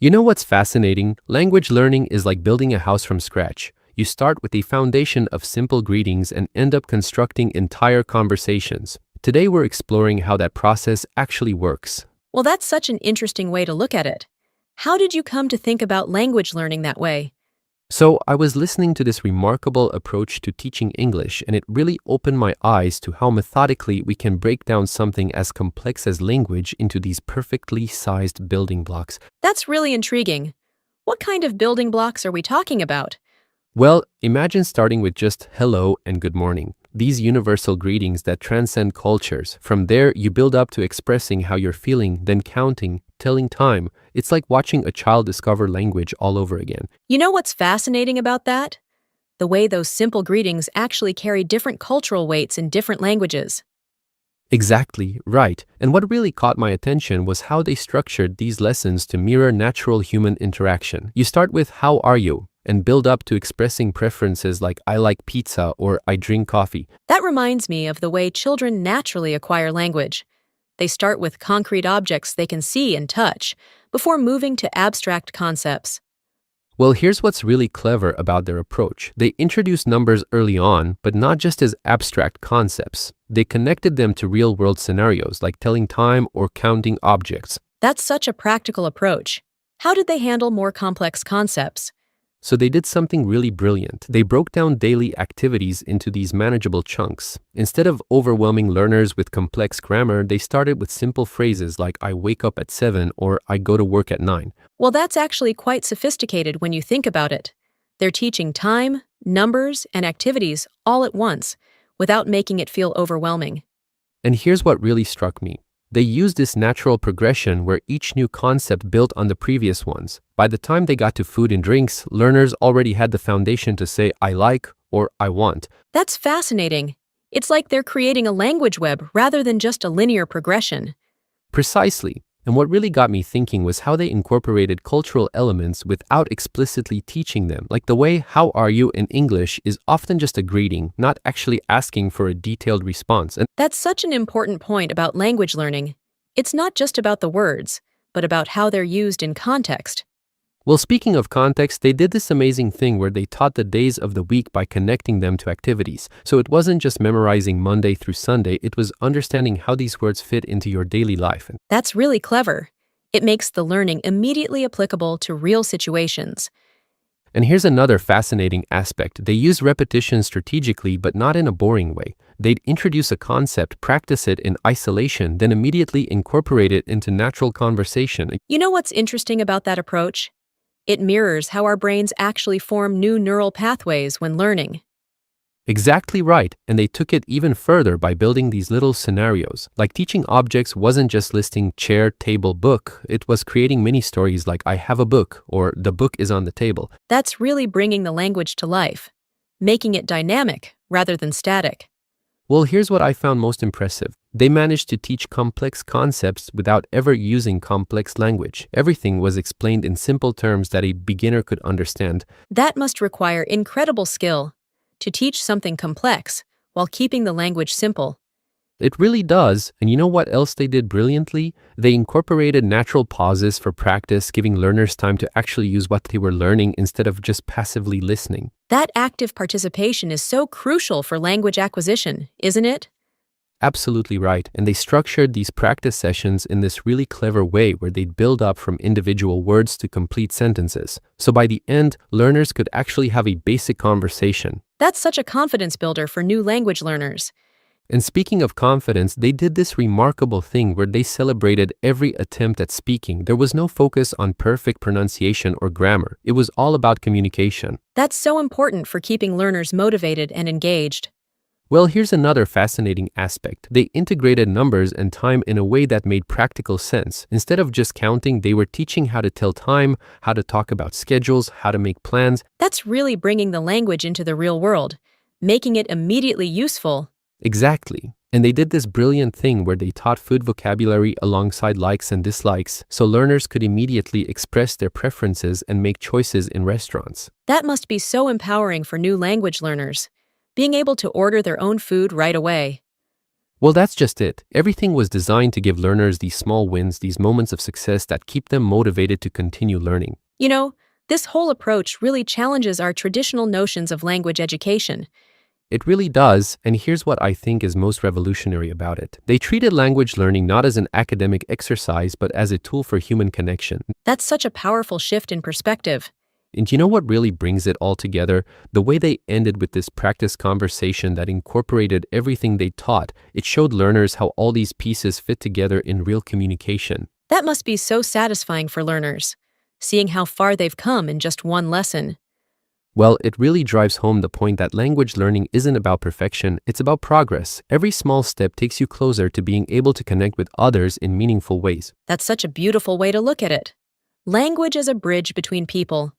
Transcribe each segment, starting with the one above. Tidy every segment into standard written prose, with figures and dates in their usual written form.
You know what's fascinating? Language learning is like building a house from scratch. You start with a foundation of simple greetings and end up constructing entire conversations. Today we're exploring how that process actually works. Well, that's such an interesting way to look at it. How did you come to think about language learning that way? So I was listening to this remarkable approach to teaching English, and it really opened my eyes to how methodically we can break down something as complex as language into these perfectly sized building blocks. That's really intriguing. What kind of building blocks are we talking about? Well, imagine starting with just hello and good morning. These universal greetings that transcend cultures. From there, you build up to expressing how you're feeling, then counting, telling time. It's like watching a child discover language all over again. You know what's fascinating about that? The way those simple greetings actually carry different cultural weights in different languages. Exactly, right. And what really caught my attention was how they structured these lessons to mirror natural human interaction. You start with how are you? And build up to expressing preferences like I like pizza or I drink coffee. That reminds me of the way children naturally acquire language. They start with concrete objects they can see and touch, before moving to abstract concepts. Well, here's what's really clever about their approach. They introduced numbers early on, but not just as abstract concepts. They connected them to real-world scenarios like telling time or counting objects. That's such a practical approach. How did they handle more complex concepts? So they did something really brilliant. They broke down daily activities into these manageable chunks. Instead of overwhelming learners with complex grammar, they started with simple phrases like I wake up at 7 or I go to work at 9. Well, that's actually quite sophisticated when you think about it. They're teaching time, numbers, and activities all at once, without making it feel overwhelming. And here's what really struck me. They used this natural progression where each new concept built on the previous ones. By the time they got to food and drinks, learners already had the foundation to say I like or I want. That's fascinating. It's like they're creating a language web rather than just a linear progression. Precisely. And what really got me thinking was how they incorporated cultural elements without explicitly teaching them. Like the way how are you in English is often just a greeting, not actually asking for a detailed response. And That's such an important point about language learning. It's not just about the words, but about how they're used in context. well, speaking of context, they did this amazing thing where they taught the days of the week by connecting them to activities. So it wasn't just memorizing Monday through Sunday, it was understanding how these words fit into your daily life. That's really clever. It makes the learning immediately applicable to real situations. And here's another fascinating aspect. They use repetition strategically, but not in a boring way. They'd introduce a concept, practice it in isolation, then immediately incorporate it into natural conversation. You know what's interesting about that approach? It mirrors how our brains actually form new neural pathways when learning. Exactly right, and they took it even further by building these little scenarios. Like teaching objects wasn't just listing chair, table, book, it was creating mini stories like I have a book or the book is on the table. That's really bringing the language to life, making it dynamic rather than static. Well, here's what I found most impressive. They managed to teach complex concepts without ever using complex language. Everything was explained in simple terms that a beginner could understand. That must require incredible skill to teach something complex while keeping the language simple. It really does. And you know what else they did brilliantly? They incorporated natural pauses for practice, giving learners time to actually use what they were learning instead of just passively listening. That active participation is so crucial for language acquisition, isn't it? Absolutely right. And they structured these practice sessions in this really clever way where they'd build up from individual words to complete sentences. So by the end, learners could actually have a basic conversation. That's such a confidence builder for new language learners. And speaking of confidence, they did this remarkable thing where they celebrated every attempt at speaking. There was no focus on perfect pronunciation or grammar. It was all about communication. That's so important for keeping learners motivated and engaged. Well, here's another fascinating aspect. They integrated numbers and time in a way that made practical sense. Instead of just counting, they were teaching how to tell time, how to talk about schedules, how to make plans. That's really bringing the language into the real world, making it immediately useful. Exactly. And they did this brilliant thing where they taught food vocabulary alongside likes and dislikes, so learners could immediately express their preferences and make choices in restaurants. That must be so empowering for new language learners, being able to order their own food right away. Well, that's just it. Everything was designed to give learners these small wins, these moments of success that keep them motivated to continue learning. You know, this whole approach really challenges our traditional notions of language education. It really does, and here's what I think is most revolutionary about it. They treated language learning not as an academic exercise, but as a tool for human connection. That's such a powerful shift in perspective. And you know what really brings it all together? The way they ended with this practice conversation that incorporated everything they taught. It showed learners how all these pieces fit together in real communication. That must be so satisfying for learners, seeing how far they've come in just one lesson. Well, it really drives home the point that language learning isn't about perfection, it's about progress. Every small step takes you closer to being able to connect with others in meaningful ways. That's such a beautiful way to look at it. Language as a bridge between people.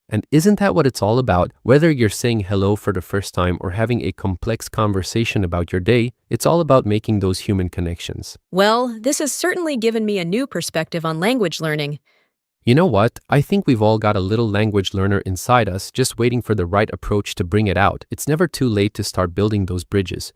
And isn't that what it's all about? Whether you're saying hello for the first time or having a complex conversation about your day, it's all about making those human connections. Well, this has certainly given me a new perspective on language learning. You know what? I think we've all got a little language learner inside us, just waiting for the right approach to bring it out. It's never too late to start building those bridges.